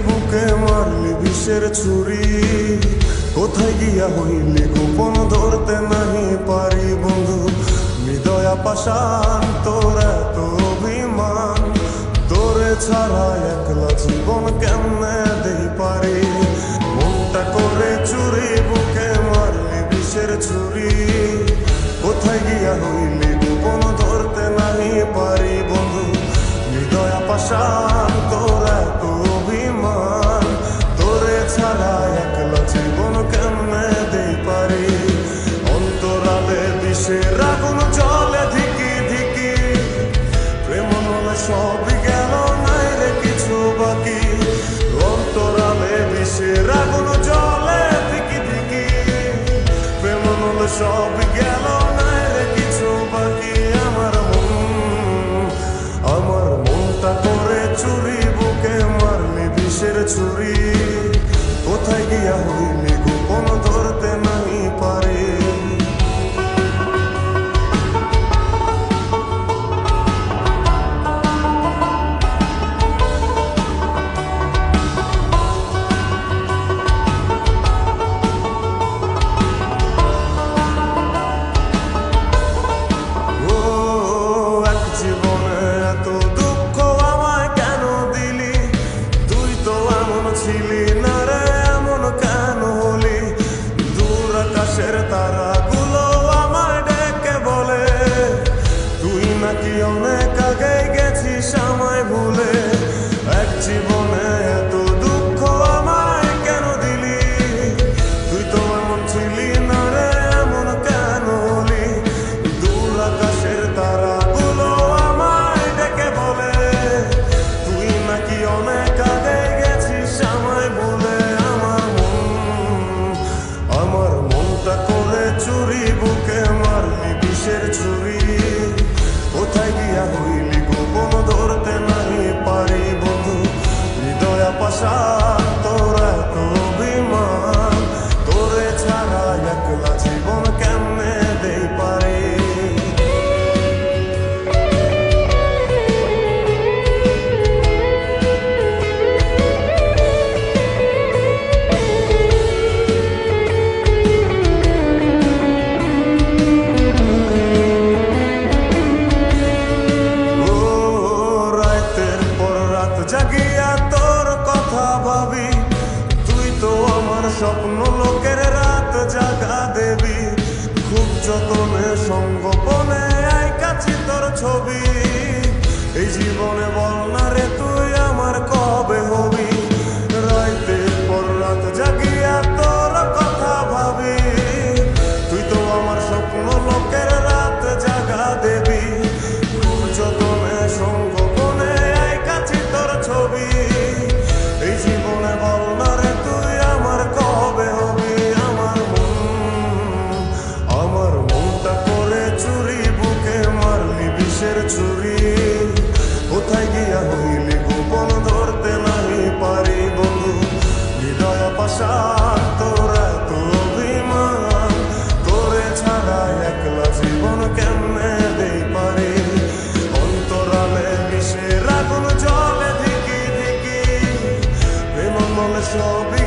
বুকে মারলি বিষের ছুরি, কোথায় গিয়া হইলি গোপন ধরতে নাহি পারি বন্ধু। হৃদয়া পাষাণ তোর এত অভিমান, তোরে ছাড়া একলা জীবন কেমনে দেই পারি। মনটা করে চুরি বুকে মারলি বিষের ছুরি, কোথায় গিয়া হইলি গোপন ধরতে নাহি পারি বন্ধু। হৃদয়া পাষাণ তোর এত অভিমান, তোরে ছাড়া একলা জীবন কেমনে দেই পারি। অন্তরালে বিষের আগুন জ্বলে ধিকি ধিকি, প্রেম নলে সবই গেল নাই রে কিছু বাকি। অন্তরালে বিষের আগুন জ্বলে ধিকি ধিকি, প্রেম নলে সবই গেল নাই রে কিছু বাকি। আমার মনটা করে চুরি বুকে মারলি বিষের ছুরি, কোথায় গিয়া হইলি গোপন ধরতে নাহি পারি। ছিলি না রে এমন কেন হলি, দূর আকাশের তারাগুলো আমায় ডেকে বলে, তুই নাকি অনেক আগে গেছিস আমায় ভুলে। এক জীবনে এত দুঃখ আমায় কেন দিলি, তুই তো এমন ছিলি না রে এমন কেন হলি, দূর আকাশের তারাগুলো আমায় ডেকে বলে, তুই নাকি অনেক আগে আমায় বলে। আমার মনটা করে চুরি বুকে মারলি বিষের ছুরি, কোথায় গিয়া হইলি গোপন ধরতে নাহি পারি বন্ধু। হৃদয়া পাষাণ তোর এত অভিমান, তোরে ছাড়া একলা জীবন কেমনে দেই পারি। জাগিয়া তোর কথা ভাবি, তুই তো আমার স্বপ্ন লোকের রাত জাগা দেবী। খুব যতনে সঙ্গোপনে আইকাছি তোর ছবি, এই জীবনে বল না রে তুই আমার কবে হবি। রাতের পর রাত জাগিয়া তোর কথা ভাবি, তুই তো আমার স্বপ্ন লোকের রাত জাগা দেবী। খুব যতনে সঙ্গোপনে আইকাছি তোর ছবি, এই জীবনে বল না রে তুই আমার কবে হবি। আমার মনটা করে চুরি বুকে মারলি বিষের ছুরি, কোথায় গিয়া হইলি গোপন ধরতে নাহি পারি বন্ধু। হৃদয়া পাষাণ তোর এত অভিমান, তোরে ছাড়া একলা জীবন কেমনে দেই পারি। অন্তরালে বিষের আগুন জ্বলে ধিকি ধিকি, প্রেম মনে সবই